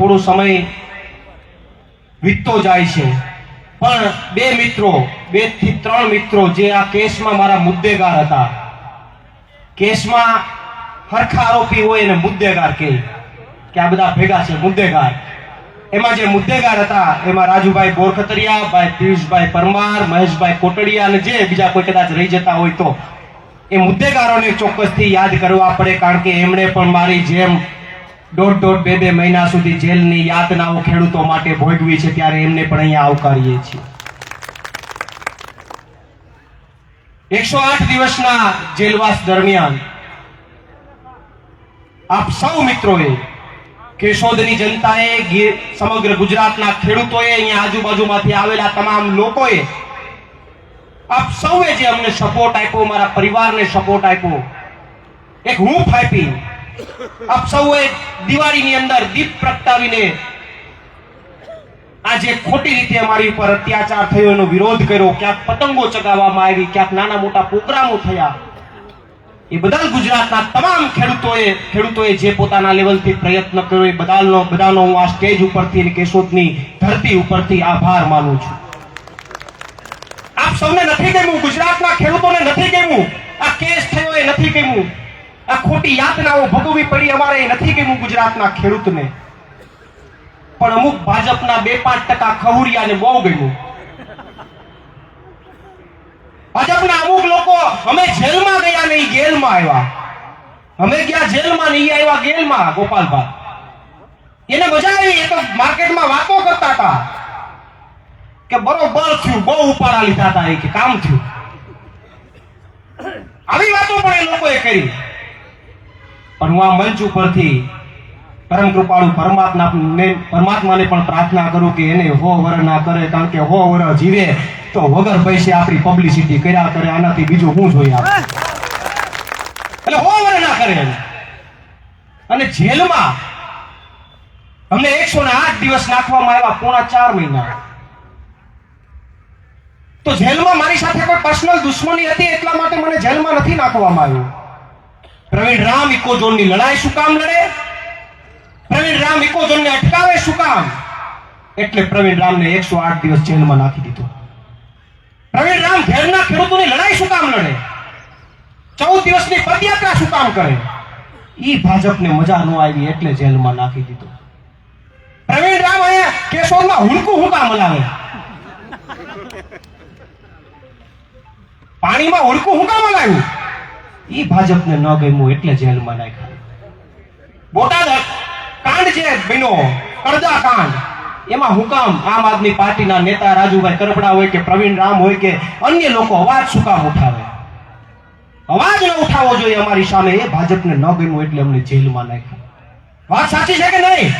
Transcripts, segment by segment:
થોડો સમય વીતતો જાય છે, પણ બે થી ત્રણ મિત્રો જે આ કેસમાં મારા મુદ્દેગાર હતા, કેસમાં હરખા આરોપી હોય એને મુદ્દેગાર કહે કે આ બધા ભેગા છે મુદ્દેગાર. એમાં જે મુદ્દેગાર હતા એમાં રાજુભાઈ બોરખતરિયા, ભાઈ પિયુષભાઈ પરમાર, મહેશભાઈ કોટડિયા અને જે બીજા કોઈ કદાચ રહી જતા હોય તો એ મુદ્દેગારોને ચોક્કસથી યાદ કરવા પડે, કારણ કે એમણે પણ મારી જેમ દોઢ બે મહિના સુધી જેલની યાતનાઓ ખેડૂતો માટે ભોગવી છે, ત્યારે એમને પણ અહીંયા આવકારીએ છીએ. 108 દિવસના જેલવાસ દરમિયાન આપ સૌ મિત્રોએ, કેશોદની જનતાએ, સમગ્ર ગુજરાતના ખેડૂતોએ, અહીંયા આજુબાજુમાંથી આવેલા તમામ લોકોએ, આપ સૌએ જે અમને સપોર્ટ આપ્યો, મારા પરિવારને સપોર્ટ આપ્યો, એક હૂંફ આપી, આપ સૌએ દિવાળીની અંદર દીપ પ્રગટાવીને આ જે ખોટી રીતે અમારી ઉપર અત્યાચાર થયો એનો વિરોધ કર્યો, ક્યાંક પતંગો ચગાવવામાં આવી, ક્યાંક નાના મોટા પ્રોગ્રામો થયા, એ બધા ગુજરાતના તમામ ખેડૂતોએ જે પોતાના લેવલથી પ્રયત્ન કર્યો એ બધાનો હું આ સ્ટેજ ઉપરથી, કેશોદની ધરતી ઉપરથી આભાર માનું છું. આપ સૌને નથી ગમ્યું, ગુજરાતના ખેડૂતોને નથી ગમ્યું, આ કેસ થયો એ નથી ગમ્યું, આ ખોટી યાતનાઓ ભોગવવી પડી અમારે એ નથી ગમ્યું ગુજરાતના ખેડૂતને, પણ અમુક ભાજપના 2-5% ખહુરિયાને બહુ ગમ્યું. ભાજપના અમુક લોકો, અમે જેલમાં ગયા નહીં ગેલમાં આવ્યા, અમે ગયા જેલમાં નહીં આવ્યા ગેલમાં, ગોપાલભાઈ એને મજા આવી. એ તો માર્કેટમાં વાતો કરતા હતા કે બરોબર થયું, બહુ ઉપાડા લીધા હતા, કે કામ થયું. આવી વાતો પણ એ લોકોએ કરી. પણ હું આ મંચ ઉપરથી પરમ કૃપાળુ પરમાત્માને પણ પ્રાર્થના કરું કે એને હો વર ના કરે, કારણ કે હો વર જીવે તો વગર પૈસે આપણી પબ્લિસિટી કર્યા કરે, આનાથી બીજું શું જોઈએ આપણે? એટલે હો વર ના કરે. અને જેલમાં અમને 108 દિવસ નાખવામાં આવ્યા, પોણા 4 મહિના. તો જેલમાં મારી સાથે કોઈ પર્સનલ દુશ્મની હતી એટલા માટે મને જેલમાં નથી નાખવામાં આવ્યો. પ્રવીણ રામ ઇકોઝોનની લડાઈ શું કામ લડે? પ્રવીણ રામ ઇકોઝોનને અટકાવે શું કામ? એટલે પ્રવીણ રામને 108 દિવસ જેલમાં નાખી દીધો. પ્રવીણ રામ ઘેરના ખેડૂતોની લડાઈ શું કામ લડે? 14 દિવસની પદયાત્રા શું કામ કરે? ઈ ભાજપને મજા ન આવી એટલે જેલમાં નાખી દીધો. પ્રવીણ રામ અહીંયા કેશોદમાં હુડકું હું કામ મલાવે? પાણીમાં હુડકું હું કામ મલાવ્યું? ઈ ભાજપને ન ગમ્યું એટલે જેલમાં નાખ્યા. બોટાદ કાંડ જે બન્યો, કરદા કાંડ, એમાં હુકામ આમ આદમી પાર્ટીના નેતા રાજુભાઈ કરપડા હોય કે પ્રવીણ રામ હોય કે અન્ય લોકો અવાજ શું કામ ઉઠાવે? અવાજ ન ઉઠાવવો જોઈએ અમારી સામે. એ ભાજપને ન ગમ્યું એટલે અમને જેલમાં નાખ્યા. વાત સાચી છે કે નહીં?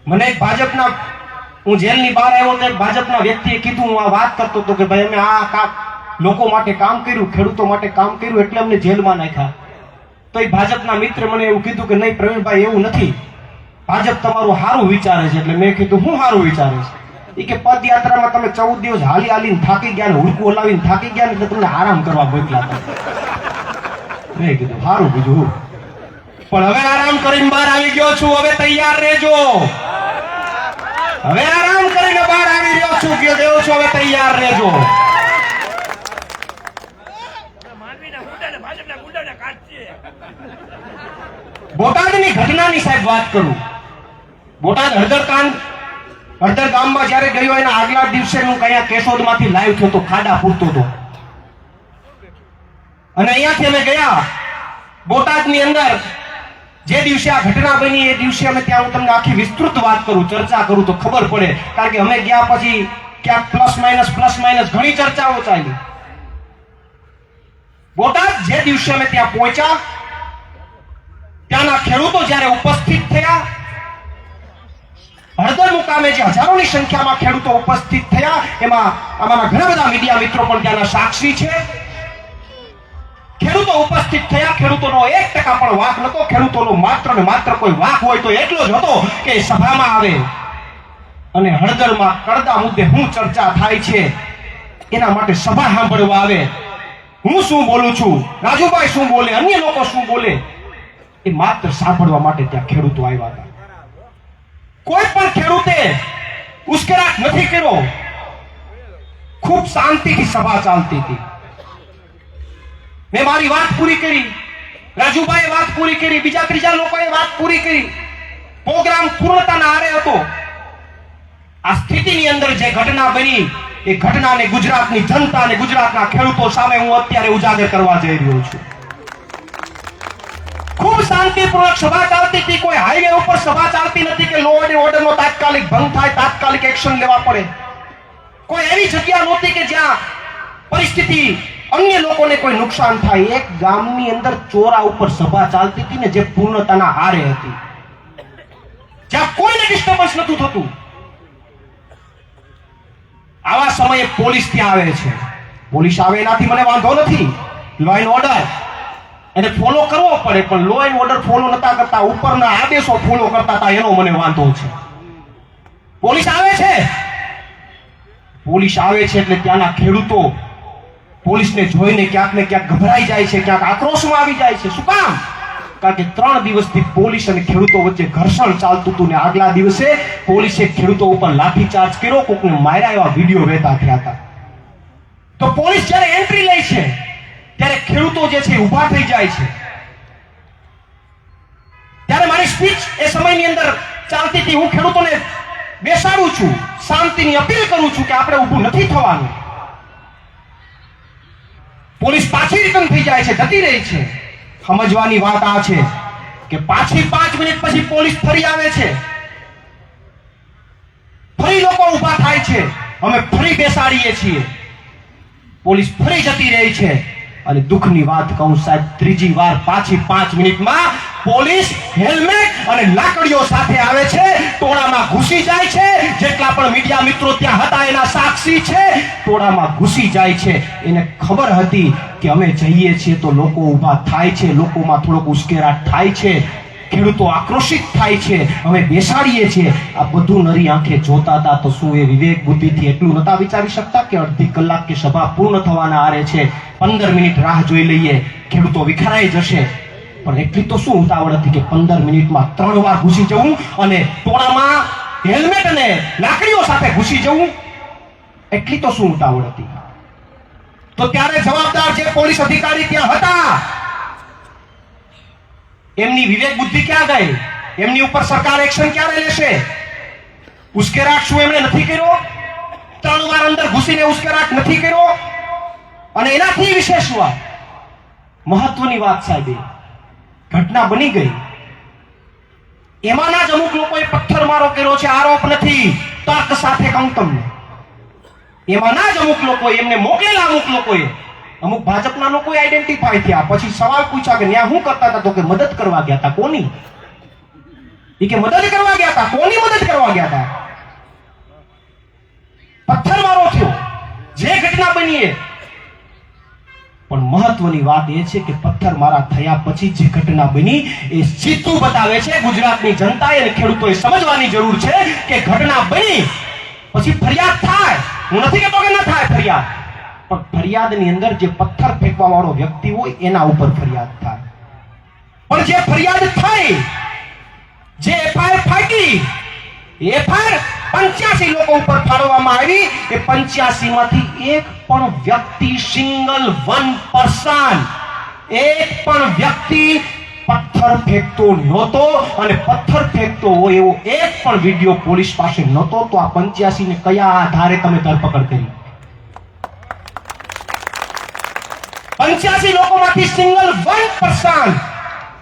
મને એક ભાજપના, હું જેલની બહાર આવ્યો તો ભાજપના વ્યક્તિએ કીધું, હું આ વાત કરતો હતો કે ભાઈ અમે આ લોકો માટે કામ કર્યું, ખેડૂતો માટે કામ કર્યું એટલે અમને જેલમાં નાખ્યા. તો એ ભાજપના મિત્ર મને એવું કીધું કે નહીં પ્રવીણભાઈ એવું નથી, ભાજપ તમારું સારું વિચારે છે. એટલે મેં કીધું હું સારું વિચારે છે? એ કે પદયાત્રામાં તમે 14 દિવસ હાલીને થાકી ગયા ને હુડકું હલાવીને થાકી ગયા ને એટલે તમને આરામ કરવા મોકલા હતા. મેં કીધું સારું, બીજું પણ હવે આરામ કરીને બહાર આવી ગયો છું, હવે તૈયાર રહેજો. હવે આરામ કરીને બહાર આવી રહ્યો છું, કે દેવો છું, હવે તૈયાર રહેજો. બોટાદની ઘટનાની સાહેબ વાત કરું. બોટાદ હળદર ગામમાં જયારે ગયો એના આગલા દિવસે હું કયા કેશોદમાંથી લાઈવ થયો તો, ખાડા પૂરતો હતો. અને અહીંયાથી અમે ગયા બોટાદની અંદર. જે દિવસે આ ઘટના બની એ દિવસે અમે ત્યાં, હું તમને આખી વિસ્તૃત વાત કરું, ચર્ચા કરું તો ખબર પડે, કારણ કે અમે ગયા પછી ક્યાંક પ્લસ માઇનસ ઘણી ચર્ચાઓ ચાલી. બોટાદ જે દિવસે અમે ત્યાં પહોંચ્યા, ત્યાંના ખેડૂતો જયારે ઉપસ્થિત થયા, હળદર મુકામે જે હજારોની સંખ્યામાં ખેડૂતો ઉપસ્થિત થયા, એમાં અમારા ઘણા બધા મીડિયા મિત્રો પણ ત્યાંના સાક્ષી છે. ખેડૂતો ઉપસ્થિત થયા, ખેડૂતોનો 1% પણ વાંક નતો. ખેડૂતોનો માત્ર ને માત્ર કોઈ વાંક હોય તો એટલો જ હતો કે સભામાં આવે અને હળદરમાં કરદા મુદ્દે હું ચર્ચા થાય છે એના માટે સભા સાંભળવા આવે. હું શું બોલું છું, રાજુભાઈ શું બોલે, અન્ય લોકો શું બોલે, એ માત્ર સાંભળવા માટે ત્યાં ખેડૂતો આવ્યા હતા. કોઈ પણ ખેડૂતે ઉશ્કેરાટ નથી કર્યો. ખૂબ શાંતિથી સભા ચાલતી હતી. મેં મારી વાત પૂરી કરી, રાજુભાઈએ વાત પૂરી કરી, બીજા ત્રીજા લોકોએ વાત પૂરી કરી. પ્રોગ્રામ પૂર્ણતાના આરે હતો. આ સ્થિતિની અંદર જે ઘટના બની એ ઘટનાને ગુજરાતની જનતા અને ગુજરાતના ખેડૂતો સામે હું અત્યારે ઉજાગર કરવા જઈ રહ્યો છું. ખૂબ શાંતિપૂર્વક સભા ચાલતી હતી. કોઈ હાઈવે ઉપર સભા ચાલતી નથી કે લો એન્ડ ઓર્ડરનો તાત્કાલિક ભંગ થાય, તાત્કાલિક એક્શન લેવા પડે. કોઈ એવી જગ્યા નહોતી કે જ્યાં પરિસ્થિતિ અન્ય લોકોને કોઈ નુકસાન થાય. એક ગામની અંદર ચોરા ઉપર સભા ચાલતી હતી ને જે પૂર્ણતાના આરે હતી, જ્યાં કોઈને ડિસ્ટર્બન્સ નતું થતું. આવા સમયે પોલીસ ત્યાં આવે છે. પોલીસ આવે એનાથી મને વાંધો નથી. લો એન્ડ ઓર્ડર એને ફોલો કરવો પડે, પણ લો એન્ડ ઓર્ડર ફોલો નતા કરતા, ઉપરના આદેશો ફોલો કરતા હતા, એનો મને વાંધો છે. પોલીસ આવે છે. પોલીસ આવે છે એટલે ત્યાંના ખેડૂતો પોલીસને જોઈને ક્યાંક ને ક્યાંક ગભરાઈ જાય છે, ક્યાંક આક્રોશમાં આવી જાય છે. શું કામ? કારણ કે 3 દિવસથી પોલીસ અને ખેડૂતો વચ્ચે ઘર્ષણ ચાલતું હતું ને આગલા દિવસે પોલીસે ખેડૂતો ઉપર લાઠીચાર્જ કર્યો, કોકને માર્યા, એવા વિડીયો વહેતા થયા હતા. તો પોલીસ જ્યારે એન્ટ્રી લે છે ત્યારે ખેડૂતો જે છે ઊભા થઈ જાય છે. ત્યારે મારી સ્પીચ એ સમયની અંદર ચાલતી હતી. હું ખેડૂતોને બેસાડું છું, શાંતિની અપીલ કરું છું કે આપણે ઊભું નથી થવાનું. પોલીસ પાછી રિટર્ન થઈ જાય છે, જતી રહી છે. સમજવાની વાત આ છે કે પાછી 5 મિનિટ પછી પોલીસ ફરી આવે છે, ફરી લોકો ઊભા થાય છે, અમે ફરી બેસાડીએ છીએ. પોલીસ ફરી જતી રહી છે. અને દુઃખની વાત કહું સાહેબ, ત્રીજી વાર પાછી 5 મિનિટમાં પોલીસ હેલ્મેટ અને લાકડીઓ સાથે આવે છે, ટોળામાં ઘૂસી જાય છે. જેટલા પણ મીડિયા મિત્રો ત્યાં હતા એના સાક્ષી છે. ટોળામાં ઘૂસી જાય છે. એને ખબર હતી કે અમે જઈએ છીએ તો લોકો ઊભા થાય છે, લોકોમાં થોડોક ઉશ્કેરાટ થાય છે, ખેડૂતો આક્રોશિત થાય છે, અમે બેસાડીએ છીએ. આ બધું નરી આંખે જોતા હતા. તો શું એ વિવેક બુદ્ધિથી એટલું નતા વિચારી શકતા કે અડધી કલાક કે સભા પૂર્ણ થવાના આરે છે, 15 મિનિટ રાહ જોઈ લઈએ, ખેડૂતો વિખરાઈ જશે. પણ એટલી તો શું ઉતાવળ હતી કે 15 મિનિટમાં 3 વાર ઘૂસી જવું અને ટોળામાં હેલ્મેટ અને લાકડીઓ સાથે ઘૂસી જવું? એટલી તો શું ઉતાવળ હતી? તો ત્યારે જવાબદાર જે પોલીસ અધિકારી ત્યાં હતા, એમની વિવેક બુદ્ધિ ક્યાં ગઈ? એમની ઉપર સરકાર એક્શન ક્યારે લેશે? ઉશ્કેરાટ શું એમણે નથી કર્યો? 3 વાર અંદર ઘૂસીને ઉશ્કેરાટ નથી કર્યો? અને એનાથી વિશેષ વાત, મહત્વની વાત સાહેબ, ઘટના બની ગઈ, એમાંના જ અમુક લોકોએ પથ્થરમારો કર્યો છે. આરોપ નથી, તર્ક સાથે કહું તમને. એમાંના જ અમુક લોકોએ, એમને મોકલેલા અમુક લોકોએ, અમુક ભાજપના લોકોએ આઈડેન્ટિફાઈ થયા. પછી સવાલ પૂછ્યા કે ન્યા શું કરતા હતા? તો કે મદદ કરવા ગયા હતા. કોની? એ કે મદદ કરવા ગયા હતા. કોની મદદ કરવા ગયા હતા? પથ્થરમારો થયો, જે ઘટના બની. પણ મહત્વની વાત એ છે કે પથ્થરમારા થયા પછી જે ઘટના બની એ સીધું બતાવે છે ગુજરાતની જનતાએ અને ખેડૂતોએ સમજવાની જરૂર છે કે ઘટના બની પછી ફરિયાદ થાય. હું નથી કહેતો કે ન થાય ફરિયાદ, પણ ફરિયાદની અંદર જે પથ્થર ફેંકવા વાળો વ્યક્તિ હોય એના ઉપર ફરિયાદ થાય. પણ જે ફરિયાદ થઈ, જે એફઆઈઆર ફાટી, એફઆઈઆર 85 લોકો ઉપર ફાળવવામાં આવી, એ 85 માંથી એક પણ વ્યક્તિ, સિંગલ 1%, એક પણ વ્યક્તિ પથ્થર ફેંકતો નહોતો. અને પથ્થર ફેંકતો હોય એવો એક પણ વિડીયો પોલીસ પાસે નહોતો. તો આ 85 ને કયા આધારે તમે ધરપકડ કરી? 85 લોકોમાંથી સિંગલ 1%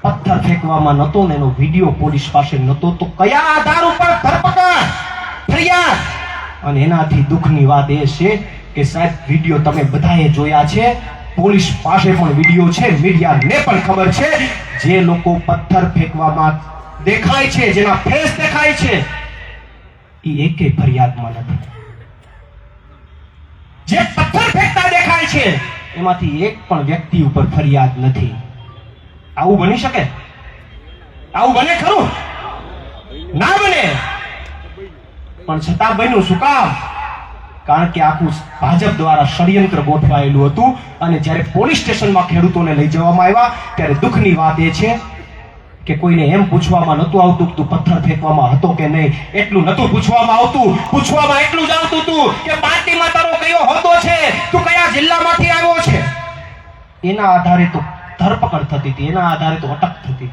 પથ્થર ફેંકવામાં નહોતો ને એનો વિડીયો પોલીસ પાસે નહોતો. તો કયા આધાર ઉપર ધરપકડ, ફરિયાદ? અને એનાથી દુઃખની વાત એ છે કે સાહેબ, વિડીયો તમે બધાએ જોયા છે, પોલીસ પાસે પણ વિડીયો છે, મીડિયાને પણ ખબર છે. જે લોકો પથ્થર ફેંકવામાં દેખાય છે, જેના ફેસ દેખાય છે, એ એકે ફરિયાદમાં નથી. જે પથ્થર ફેંકતા દેખાય છે એમાંથી એક પણ વ્યક્તિ ઉપર ફરિયાદ નથી. આવું બની શકે? આવું બને ખરું? ના બને. પણ છતાં બન્યું. શું કામ? કારણ કે આખું ભાજપ દ્વારા ષડયંત્ર ગોઠવાયેલું હતું. અને જ્યારે પોલીસ સ્ટેશનમાં ખેડૂતોને લઈ જવામાં આવ્યા ત્યારે દુઃખની વાત એ છે કે કોઈને એમ પૂછવામાં નતું આવતું કે તું પથ્થર ફેંકવામાં હતો કે નહીં, એટલું નતું પૂછવામાં આવતું. પૂછવામાં એટલું જ આવતું હતું કે પાર્ટીમાં તારો કયો હોદ્દો છે, તું કયા જિલ્લામાંથી આવ્યો છે. એના આધારે તો ધરપકડ થતી હતી, એના આધારે તો અટક થતી હતી.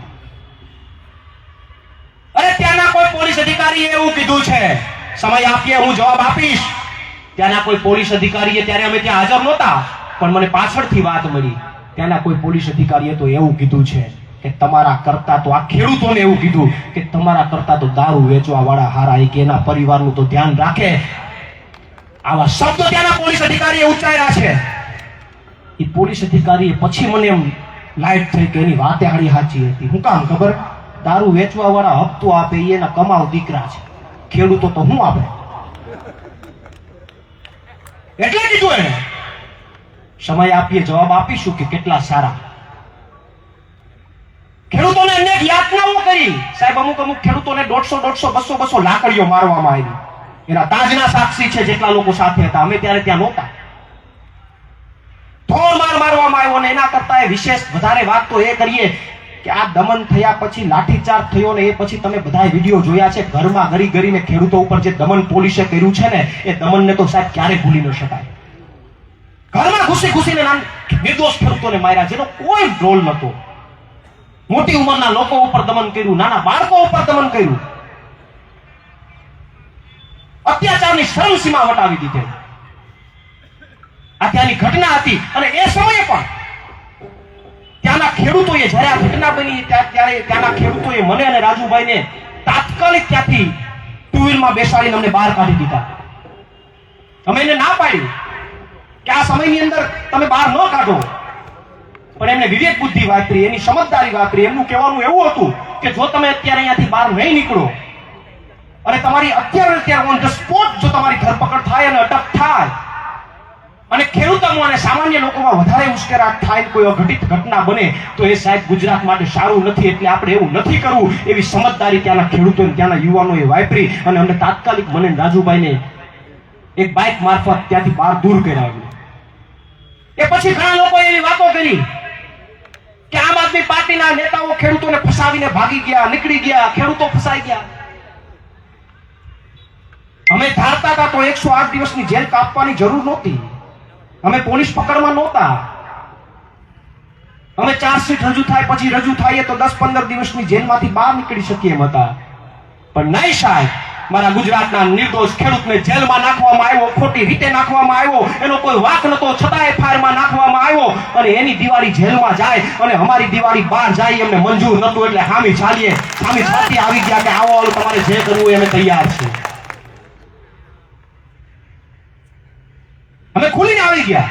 અરે ત્યાંના કોઈ પોલીસ અધિકારીએ એવું કીધું છે, સમય આપીએ હું જવાબ આપીશ. ત્યાંના કોઈ પોલીસ અધિકારીએ, ત્યારે અમે ત્યાં હાજર નહોતા પણ મને પાછળથી વાત મળી, ત્યાંના કોઈ પોલીસ અધિકારીએ તો એવું કીધું છે કે તમારા કરતા તો, આ ખેડૂતોને એવું કીધું કે તમારા કરતા તો દારૂ વેચવા વાળા હારા, કે એના પરિવારનું તો ધ્યાન રાખે. આવા શબ્દો ત્યાંના પોલીસ અધિકારીએ ઉચ્ચાર્યા છે. એ પોલીસ અધિકારીએ પછી મને એમ લાઈટ થઈ કે એની વાતે હાડી સાચી હતી. હું કામ ખબર? દારૂ વેચવા વાળા હપ્તો આપે, એના કમાવ દીકરા છે, ખેડૂતો તો હું આપે. એટલે કીધું એને. સમય આપીએ જવાબ આપીશું કે કેટલા સારા ખેડૂતોને અનેક યાતનાઓ કરી. સાહેબ અમુક ખેડૂતોને 150 200 લાકડીઓ મારવામાં આવી. એના તાજના સાક્ષી છે જેટલા લોકો સાથે હતા. અમે ત્યારે ત્યાં નહોતા. ધોળ મારવામાં આવ્યો. અને એના કરતા વિશેષ વધારે વાત તો એ કરીએ કે આ દમન થયા પછી, લાઠીચાર્જ થયો ને એ પછી તમે બધા વિડીયો જોયા છે. ઘરમાં ગરી ગરીને ખેડૂતો ઉપર જે દમન પોલીસે કર્યું છે ને, એ દમનને તો સાહેબ ક્યારે ભૂલી ન શકાય. ઘરમાં ઘૂસીને નિર્દોષ ખેડૂતોને માર્યા, જેનો કોઈ રોલ નતો. મોટી ઉંમરના લોકો ઉપર દમન કર્યું, નાના બાળકો ઉપર દમન કર્યું, અત્યાચારની શરમસીમા વટાવી દીધી. આ ત્યાંની ઘટના હતી. અને એ સમયે પણ ત્યાંના ખેડૂતોએ, જ્યારે આ ઘટના બની ત્યારે ત્યાંના ખેડૂતોએ મને અને રાજુભાઈને તાત્કાલિક ત્યાંથી ટુ વ્હીલમાં બેસાડીને અમને બહાર કાઢી દીધા. અમે એને ના પાડી કે આ સમયની અંદર તમે બહાર ન કાઢો, પણ એમને વિવેક બુદ્ધિ વાપરી, એની સમજદારી વાપરી. એમનું કહેવાનું એવું હતું કે જો તમે અત્યારે અહીંયાથી બહાર નહીં નીકળો અને તમારી અત્યારે ઓન ધ સ્પોટ જો તમારી ધરપકડ થાય અને અટક થાય અને ખેડૂતોમાં અને સામાન્ય લોકોમાં વધારે ઉશ્કેરાટ થાય, કોઈ અઘટિત ઘટના બને, તો એ સાહેબ ગુજરાત માટે સારું નથી. એટલે આપણે એવું નથી કરવું. એવી સમજદારી ત્યાંના ખેડૂતો, ત્યાંના યુવાનોએ વાપરી અને અમને તાત્કાલિક, મને રાજુભાઈને એક બાઇક મારફત ત્યાંથી બહાર દૂર કરાવ્યું. એ પછી ઘણા લોકોએ એવી વાતો કરી કે આમ આદમી પાર્ટીના નેતાઓ ખેડૂતોને ફસાવીને ભાગી ગયા, નીકળી ગયા, ખેડૂતો ફસાઈ ગયા. અમે ધારતા હતા તો 108 દિવસની જેલ કાપવાની જરૂર નહોતી. અમે પોલીસ પકડમાં નહોતા. અમે ચાર્જશીટ રજૂ થાય પછી રજૂ થાય તો 10-15 દિવસની જેલમાંથી બહાર નીકળી શકીએ એમ હતા. પણ નહીં સાહેબ, મારા ગુજરાતના નિર્દોષ ખેડૂતને જેલમાં નાખવામાં આવ્યો, ખોટી રીતે નાખવામાં આવ્યો. એનો કોઈ વાંક નતો, છતાંય ફાયરમાં નાખવામાં આવ્યો. અને એની દિવાળી જેલમાં જાય અને અમારી દિવાળી બહાર જાય, એમને મંજૂર નતું. એટલે હામી છાતી આવી ગયા કે આવો, તમારે જે કરવું અમે તૈયાર છીએ. અમે ખુલીને આવી ગયા,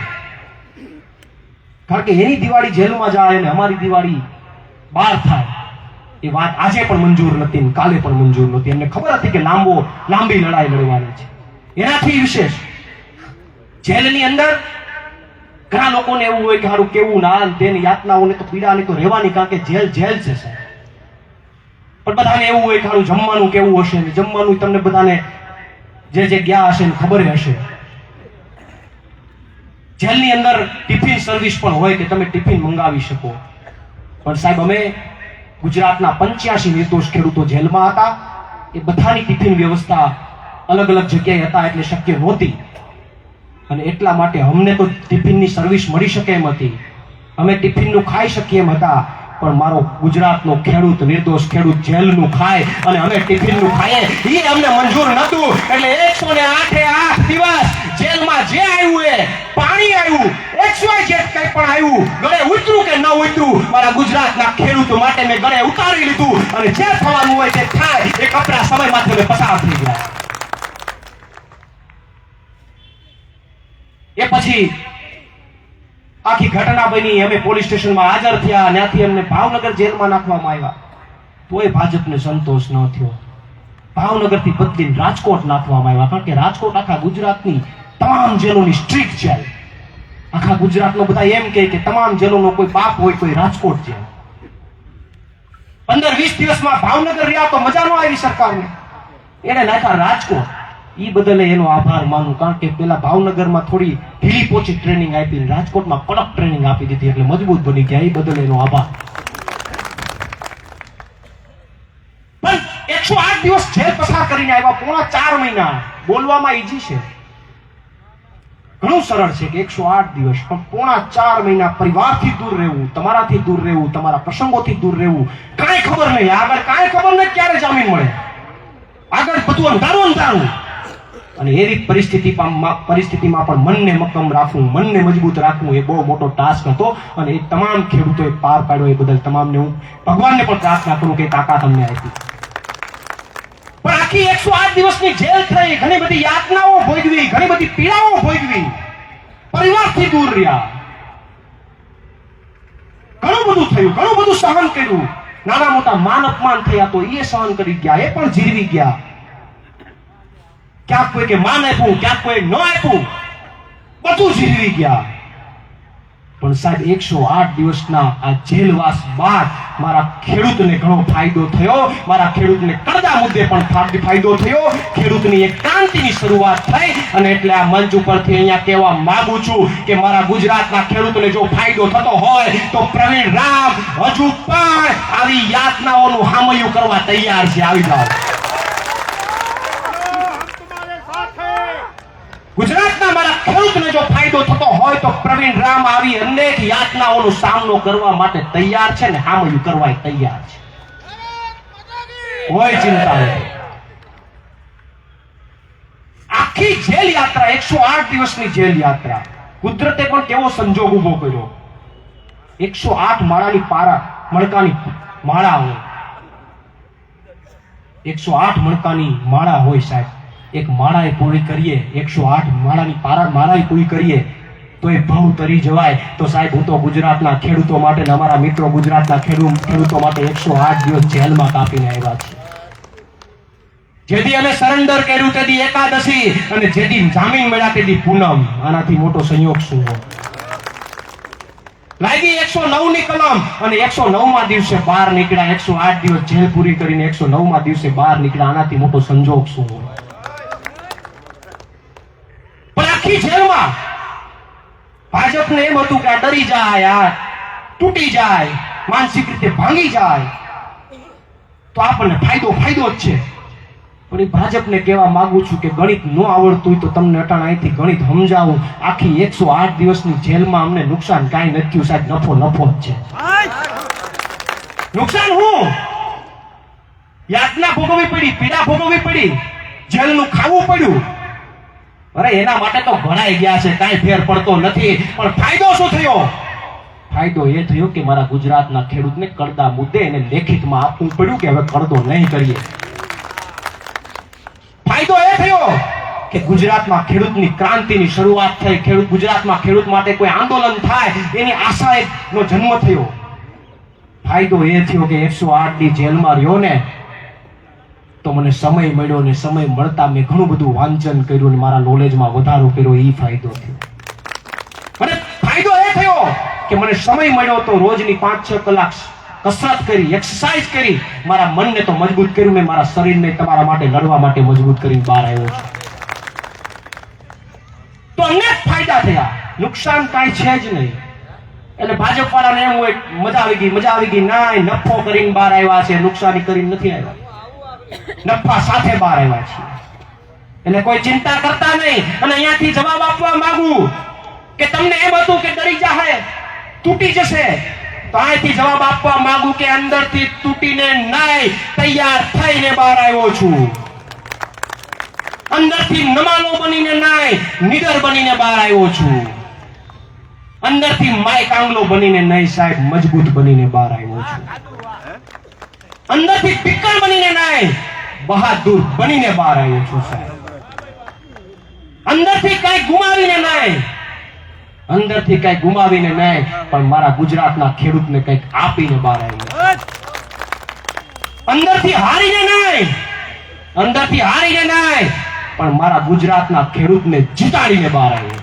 કારણ કે એની દિવાળી જેલમાં જાય અને અમારી દિવાળી બહાર થાય એ વાત આજે પણ મંજૂર નથી, કાલે પણ મંજૂર નથી. એમને ખબર હતી કે લાંબી લડાઈ લડવાની છે. એનાથી વિશેષ જેલની અંદર ઘણા લોકોને એવું હોય કે સારું કેવું ના, તેની યાતનાઓને તો પીડાની તો રહેવાની, કારણ કે જેલ છે સાહેબ. પણ બધાને એવું હોય કે સારું જમવાનું કેવું હશે, જમવાનું તમને બધાને જે ગયા હશે ખબર હશે. જેલની અંદર ટિફિન સર્વિસ પણ હોય કે તમે ટિફિન મંગાવી શકો. પણ સાહેબ અમે ગુજરાતના 85 નિર્દોષ ખેડૂતો જેલમાં હતા. એ બધાની ટિફિન વ્યવસ્થા અલગ અલગ જગ્યાએ હતા એટલે શક્ય નહોતી. અને એટલા માટે અમને તો ટિફિનની સર્વિસ મળી શકે એમ હતી, અમે ટિફિનનું ખાઈ શકીએ એમ હતા. પણ મારો ગુજરાતનો ખેડૂત, નિર્દોષ ખેડૂત જેલનું ખાય અને અમે ટિફિનનું ખાઈએ, એ અમને મંજૂર નતું. એટલે 108 દિવસ જેલમાં જે આવ્યું એ પાણી આવ્યું, XYZ કંઈ પણ આવ્યું, ગળે ઉતરું કે ન ઉતરું, મારા ગુજરાતના ખેડૂત માટે મેં ગળે ઉતારી લીધું. અને જે થવાનું હોય તે થાય. એ કપરા સમયમાંથી અમે પસાર થઈ ગયા. એ પછી આખી ઘટના બની, અમે પોલીસ સ્ટેશનમાં હાજર થયા, ત્યાંથી અમને ભાવનગર જેલમાં નાખવામાં આવ્યા. તોય ભાજપને સંતોષ ન થયો. ભાવનગરથી બદલીને રાજકોટ નાખવામાં આવ્યા, કારણ કે રાજકોટ આખા ગુજરાતની તમામ જેલોની સ્ટ્રીટ જેલ. આખા ગુજરાતનો બધા એમ કહે કે તમામ જેલોનો કોઈ બાપ હોય તો એ રાજકોટ જેલ. 15-20 દિવસમાં ભાવનગર રહ્યા તો મજા ન આવી સરકારને, એને નાખ્યા રાજકોટ. ઈ બદલે એનો આભાર માનું, કારણ કે પેલા ભાવનગરમાં થોડી ઢીલી પોચી ટ્રેનિંગ આપી, રાજકોટમાં કડક ટ્રેનિંગ આપી દીધી એટલે મજબૂત બની ગયા. એ બદલે એનો આભાર. 108 દિવસ જેલ પસાર કરીને આવ્યા, પોણા 4 મહિના. બોલવામાં ઈજી છે, ઘણું સરળ છે કે 108 દિવસ, પણ પોણા 4 મહિના પરિવારથી દૂર રહેવું, તમારાથી દૂર રહેવું, તમારા પ્રસંગોથી દૂર રહેવું, કાંઈ ખબર નહીં, આગળ કાંઈ ખબર નહીં ક્યારે જામીન મળે, આગળ બધું અંધારું અંધારું. અને એવી પરિસ્થિતિમાં પણ મનને મક્કમ રાખવું, મનને મજબૂત રાખવું એ બહુ મોટો ટાસ્ક હતો. અને એ તમામ ખેડૂતોએ પાર પાડ્યો. એ બદલ તમામને હું ભગવાનને પણ પ્રાર્થના કરું કે તાકાત અમને આપી. પણ આખી 108 દિવસની જેલ થઈ, ઘણી બધી યાતનાઓ ભોગવી, ઘણી બધી પીડાઓ ભોગવી, પરિવારથી દૂર રહ્યા, ઘણું બધું થયું, ઘણું બધું સહન કર્યું, નાના મોટા માન અપમાન થયા તો એ સહન કરી ગયા, એ પણ જીરવી ગયા. ક્યાંક કોઈ કે માન આપ્યું, ક્યાંક કોઈ ન આપ્યું, બધું જીરવી ગયા. પણ સાહેબ 108 દિવસના આ જેલવાસ બાદ મારા ખેડૂતને ઘણો ફાયદો થયો. મારા ખેડૂતને કરદા મુદ્દે પણ ફાયદો થયો. ખેડૂતની એક ક્રાંતિની શરૂઆત થઈ. અને એટલે આ મંચ ઉપરથી અહીંયા કહેવા માંગુ છું કે મારા ગુજરાતના ખેડૂતોને જો ફાયદો થતો હોય તો પ્રવીણ રામ હજુ પણ આવી યાતનાઓનું હામયું કરવા તૈયાર છે. આવી જાઓ. ગુજરાતના મારા ખેડૂતને જો ફાયદો થતો હોય તો પ્રવીણ રામ આવી અનેક યાતનાઓનો સામનો કરવા માટે તૈયાર છે ને હામયું કરવા તૈયાર છે. કોઈ ચિંતા નથી. આખી જેલ યાત્રા, 108 દિવસની જેલ યાત્રા, કુદરતે પણ કેવો સંજોગ ઉભો કર્યો. 108 માળાની મણકાની માળા હોય, 108 મણકાની માળા હોય સાહેબ. એક માળા એ પૂરી કરીએ, 108 માળાની માળા પૂરી કરીએ તો એ ભવ તરી જવાય. તો સાહેબ હું તો ગુજરાતના ખેડૂતો માટે, અમારા મિત્રો ગુજરાતના ખેડૂતો માટે 108 દિવસ જેલમાં કાપીને આવ્યા છે. જેથી અમે સરેન્ડર કર્યું તેથી એકાદશી, અને જેથી જામીન મળ્યા તેથી પૂનમ. આનાથી મોટો સંયોગ શું હોય? લાગી 109 ની કલમ અને 109માં દિવસે બહાર નીકળ્યા. 108 દિવસ જેલ પૂરી કરીને 109માં દિવસે બહાર નીકળ્યા. આનાથી મોટો સંજોગ શું હોય? જેલમાં ભાજપને એમ હતું કે આ ડરી જાય, આ તૂટી જાય, માનસિક રીતે ભાંગી જાય તો આપણને ફાયદો જ છે. પણ એ ભાજપને કહેવા માંગુ છું કે ગણિત ન આવડતું હોય તો તમને અટાણ અહીંથી ગણિત સમજાવું. આખી 108 દિવસની જેલમાં અમને નુકસાન કાંઈ નથી થયું સાહેબ, નફો જ છે. નુકસાન હું? યાતના ભોગવવી પડી, પીડા ભોગવવી પડી, જેલનું ખાવું પડ્યું. અરે એના માટે તો ભરાઈ ગયા છે, કાંઈ ફેર પડતો નથી. પણ ફાયદો શું થયો? ફાયદો એ થયો કે મારા ગુજરાતના ખેડૂતને કરદા મુદ્દે એને લેખિતમાં આપવું પડ્યું કે હવે કરદો નહીં કરીએ. ફાયદો એ થયો કે ગુજરાતમાં ખેડૂતની ક્રાંતિની શરૂઆત થઈ. ગુજરાતમાં ખેડૂત માટે કોઈ આંદોલન થાય એની આશાનો જન્મ થયો. ફાયદો એ થયો કે 108 ની જેલમાં રહ્યો ને તો મને સમય મળ્યો, ને સમય મળતા મેં ઘણું બધું વાંચન કર્યું, મારા નોલેજમાં વધારો કર્યો. એ ફાયદો થયો. મને ફાયદો એ થયો કે મને સમય મળ્યો તો રોજની 5-6 કલાક કસરત કરી, એક્સરસાઇઝ કરી, મારા મનને તો મજબૂત કર્યું, મેં મારા શરીરને તમારા માટે લડવા માટે મજબૂત કરીને બહાર આવ્યો છું. તો અનેક ફાયદા થયા, નુકસાન કાંઈ છે જ નહીં. એટલે ભાજપ વાળાને એમ હોય મજા આવી ગઈ. ના, નફો કરીને બહાર આવ્યા છે, નુકસાની કરીને નથી આવ્યા. નફા સાથે બહાર આવ્યા છે. એટલે કોઈ ચિંતા કરતા નહીં. અને અહીંયાથી જવાબ આપવા માંગુ કે તમને એમ હતું કે ડરી જાહે, તૂટી જશે, તો અહીંથી જવાબ આપવા માંગુ કે અંદરથી તૂટીને નહીં, તૈયાર થઈને બહાર આવ્યો છું. અંદરથી નમાલો બનીને નહીં, નીડર બનીને બહાર આવ્યો છું. અંદરથી માય કાંગલો બનીને નહીં સાહેબ, મજબૂત બનીને બહાર આવ્યો છું. અંદરથી પિક્કર બનીને નહીં, બહાદુર બનીને બહાર આવ્યો છું સાહેબ. અંદરથી કઈ ગુમાવીને નહીં, અંદરથી કઈ ગુમાવીને નહીં, પણ મારા ગુજરાતના ખેડૂતને કઈક આપીને બહાર આવ્યો. અંદરથી હારીને નહીં, પણ મારા ગુજરાતના ખેડૂતને જીતાડીને બહાર આવ્યો.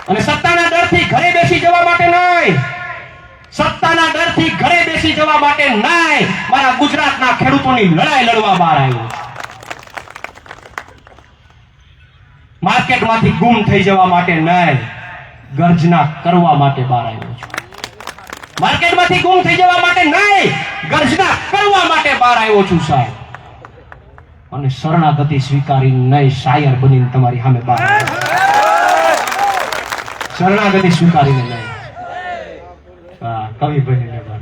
અને સત્તાના ડરથી ઘરે બેસી જવા માટે નહીં, સત્તાના ડરથી ઘરે બેસી જવા માટે નહીં, મારા ગુજરાતના ખેડૂતોની લડાઈ લડવા બહાર આવ્યો. માર્કેટમાંથી ગુમ થઈ જવા માટે નહીં, ગર્જના કરવા માટે બહાર આવ્યો છું. માર્કેટમાંથી ગુમ થઈ જવા માટે નહીં, ગર્જના કરવા માટે બહાર આવ્યો છું સાહેબ. અને શરણાગતિ સ્વીકારી નહીં શાયર બનીને તમારી સામે બહાર શરણાગતિ સ્વીકારીને નહીં કવિ બનીને બહાર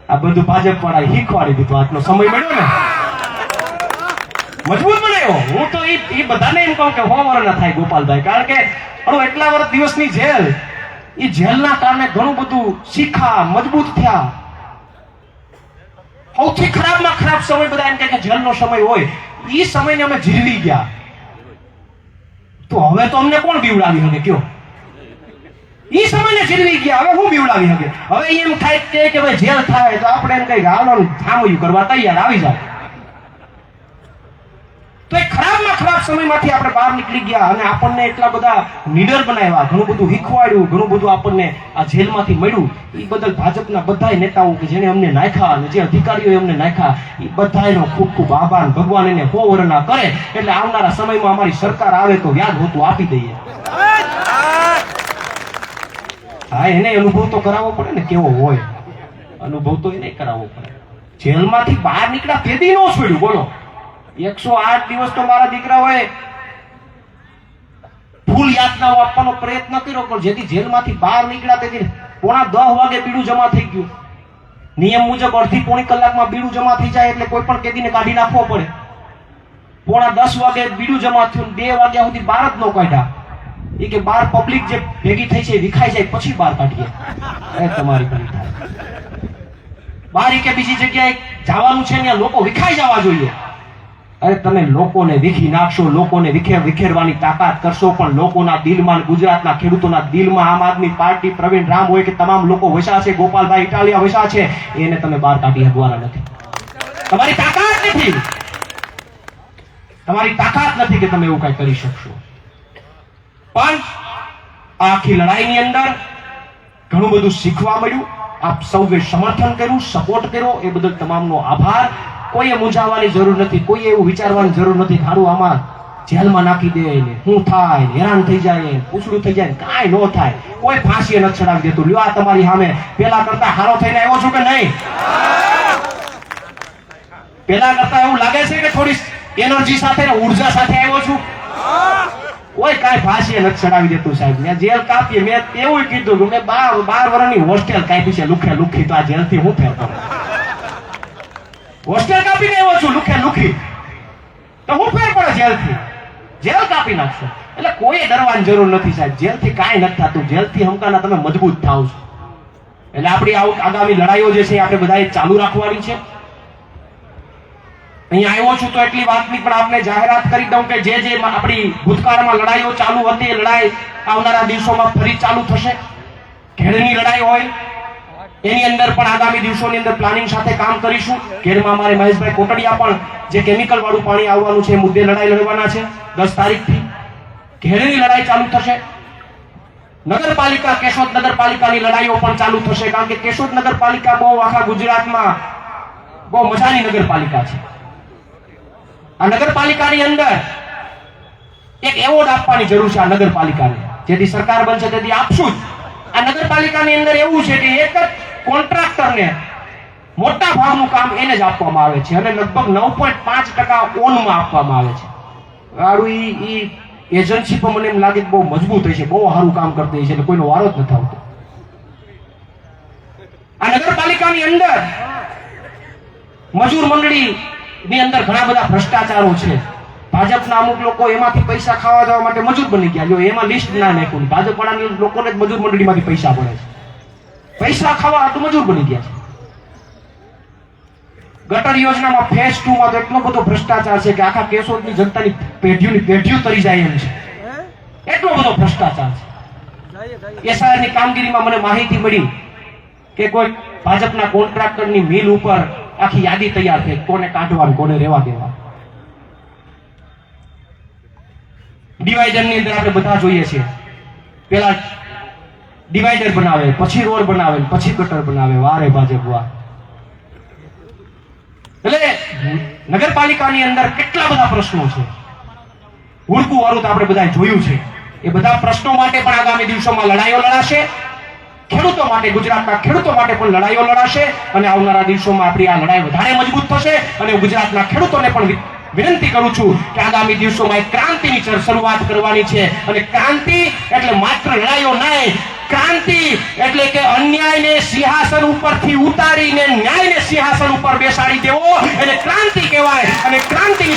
આ બધું ભાજપ વાળા શીખવાડી દીધું આજનો સમય મળ્યો ને મજબૂત બનાવ્યો હું તો એ બધાને એમ કહું કે 100 વર્ષ ના થાય ગોપાલભાઈ કારણ કે એટલા વર્ષ દિવસની જેલ એ જેલના કારણે ઘણું બધું શીખા મજબૂત થયા સૌથી ખરાબમાં ખરાબ સમય બધા એમ કે જેલનો સમય હોય એ સમયને અમે જીરવી ગયા તો હવે તો અમને કોણ બીવડાવી શકે કયો એ સમયને જીરવી ગયા હવે હું બીવડાવી શકે હવે એમ થાય કે ભાઈ જેલ થાય તો આપણે એમ કઈ હાલો થામયું કરવા તૈયાર આવી જાય તો એ ખરાબમાં ખરાબ સમયમાંથી આપણે બહાર નીકળી ગયા અને આપણને એટલા બધા નીડર બનાવ્યા ઘણું બધું શીખવાડ્યું ઘણું બધું આપણને આ જેલમાંથી મળ્યું એ બદલ ભાજપના બધા નેતાઓ કે જેને અમને નાખ્યા અને જે અધિકારીઓ એમને નાખ્યા એ બધાનો ખૂબ ખૂબ આભાર ભગવાન એને 100 વર્ષના કરે એટલે આવનારા સમયમાં અમારી સરકાર આવે તો વ્યાજ હોતું આપી દઈએ હા એને અનુભવ તો કરાવવો પડે ને કેવો હોય અનુભવ તો એને કરાવવો પડે જેલમાંથી બહાર નીકળ્યા તેદી નો છોડ્યું બોલો 108 દિવસ તો મારા દીકરાઓએ ફૂલ યાતનાઓ આપવાનો પ્રયત્ન કર્યો પણ જેથી જેલમાંથી બહાર નીકળ્યા તેથી 9:30 વાગે બીડું જમા થઈ ગયું નિયમ મુજબ અડધી પોણી કલાકમાં બીડું જમા થઈ જાય એટલે કોઈ પણ કેદીને કાઢી નાખવો પડે 9:30 વાગે બીડું જમા થયું 2 વાગ્યા સુધી બહાર જ ન કાઢ્યા એ કે બહાર પબ્લિક જે ભેગી થઈ છે વિખાઈ જાય પછી બહાર કાઢીએ તમારી ભૂલ થાય બહાર કે બીજી જગ્યાએ જવાનું છે ત્યાં લોકો વિખાઈ જવા જોઈએ અરે તમે લોકોને વિખી નાખશો લોકોને વિખેરવાની તાકાત કરશો પણ લોકોના દિલમાં ગુજરાતના ખેડૂતોના દિલમાં આમ આદમી પાર્ટી પ્રવીણ રામ હોય કે તમામ લોકો વસા છે ગોપાલભાઈ ઇટાલિયા વસા છે એને તમે બહાર કાઢી શકવાના નથી તમારી તાકાત નથી કે તમે એવું કઈ કરી શકશો પણ આખી લડાઈની અંદર ઘણું બધું શીખવા મળ્યું આપ સૌએ સમર્થન કર્યું સપોર્ટ કર્યો એ બદલ તમામનો આભાર કોઈએ મૂંઝાવાની જરૂર નથી કોઈએ એવું વિચારવાની જરૂર નથી હારું આમાં જેલમાં નાખી દે ને શું થાય હેરાન થઈ જાય પૂછડું થઈ જાય કાંઈ ન થાય કોઈ ફાંસી ન ચડાવી દેતું લ્યો આ તમારી સામે પેલા કરતા હારો થઈને આવ્યો છું કે નહીં પેલા કરતા એવું લાગે છે કે થોડી એનર્જી સાથે ને ઉર્જા સાથે આવ્યો છું કોઈ કાંઈ ફાંસી ન ચડાવી દેતું સાહેબ મેં જેલ કાપી મેં એવું કીધું કે મેં 12 વર્ષની હોસ્ટેલ કાપી છે લુખી તો આ જેલથી હું ફેર કરું હોસ્ટેલ કાપીને આવ્યો છું લુખી તો હું ફેર પડે જેલથી જેલ કાપી નાખશો એટલે કોઈ ડરવાની જરૂર નથી સાહેબ જેલથી કાંઈ નથી થતું જેલથી હમકાના તમે મજબૂત થાવ છો એટલે આપણી આગામી લડાઈઓ જે છે આપણે બધાએ ચાલુ રાખવાની છે અહીંયા આવ્યો છું તો એટલી વાત નહીં પણ આપને જાહેરાત કરી દઉં કે જે આપણી ભૂતકાળમાં લડાઈઓ ચાલુ હતી એ લડાઈ આવનારા દિવસોમાં ફરી ચાલુ થશે ખેડની લડાઈ હોય એની અંદર પણ આગામી દિવસોની અંદર પ્લાનિંગ સાથે કામ કરીશું ખેડમાં અમારે મહેશભાઈ કોટડિયા પણ જે કેમિકલ વાળું પાણી આવવાનું છે એ મુદ્દે લડાઈ લડવાના છે 10 તારીખથી ખેડની લડાઈ ચાલુ થશે નગરપાલિકા કેશોદ નગરપાલિકાની લડાઈઓ પણ ચાલુ થશે કારણ કે કેશોદ નગરપાલિકા બહુ આખા ગુજરાતમાં બહુ મજાની નગરપાલિકા છે આ નગરપાલિકાની અંદર એક એવોર્ડ આપવાની જરૂર છે આ નગરપાલિકાને જેથી સરકાર બનશે તેથી આપશું જ આ નગરપાલિકાની અંદર એવું છે કે એક જ કોન્ટ્રાક્ટરને મોટા ભાગનું કામ એને જ આપવામાં આવે છે અને લગભગ 9.5% ઓનમાં આપવામાં આવે છે સારું ઈ એજન્સી પણ મને એમ લાગે કે બહુ મજબૂત હોય છે બહુ સારું કામ કરતી હોય છે એટલે કોઈનો વારો જ નથી આવતો આ નગરપાલિકાની અંદર મજૂર મંડળી ની અંદર ઘણા બધા ભ્રષ્ટાચારો છે ભાજપના અમુક લોકો એમાંથી પૈસા ખાવા જવા માટે મજૂર બની ગયા જો એમાં લિસ્ટ ના નાખ્યું ભાજપ વાળાની લોકોને જ મજૂર મંડળીમાંથી પૈસા મળે છે પૈસા ખાવા આટલું મજૂર બની ગયા છે ગટર યોજનામાં ફેઝ 2 માં તો એટલો બધો ભ્રષ્ટાચાર છે કે આખા કેશોદની જનતાની પેઢીઓ તરી જાય એમ છે એટલો બધો ભ્રષ્ટાચાર છે એસઆરની કામગીરીમાં મને માહિતી મળી કે કોઈ ભાજપના કોન્ટ્રાક્ટરની મિલ ઉપર આખી યાદી તૈયાર થઈ કોને કાઢવાનું કોને રહેવા દેવા ડિવાઈડર ની અંદર આપણે બધા જોઈએ છીએ પેલા ડિવાઈડર બનાવે પછી રોડ બનાવે પછી ગટર બનાવે વારે ભાજપ વાહ એટલે નગરપાલિકાની અંદર કેટલા બધા પ્રશ્નો છે હુડકું વાળું તો આપણે બધા જોયું છે એ બધા પ્રશ્નો માટે પણ આગામી દિવસોમાં લડાઈઓ લડાશે ખેડૂતો માટે, ગુજરાતના ખેડૂતો માટે પણ લડાઈઓ લડાશે અને આવનારા દિવસોમાં આપણી આ લડાઈ વધારે મજબૂત થશે. અને ગુજરાતના ખેડૂતોને પણ વિનંતી કરું છું કે આગામી દિવસોમાં એક ક્રાંતિની શરૂઆત કરવાની છે. અને ક્રાંતિ એટલે માત્ર લડાઈઓ નહીં, ક્રાંતિ એટલે કે અન્યાયને સિંહાસન ઉપરથી ઉતારીને ન્યાયને સિંહાસન ઉપર બેસાડી દેવો એને ક્રાંતિ કહેવાય. અને ક્રાંતિની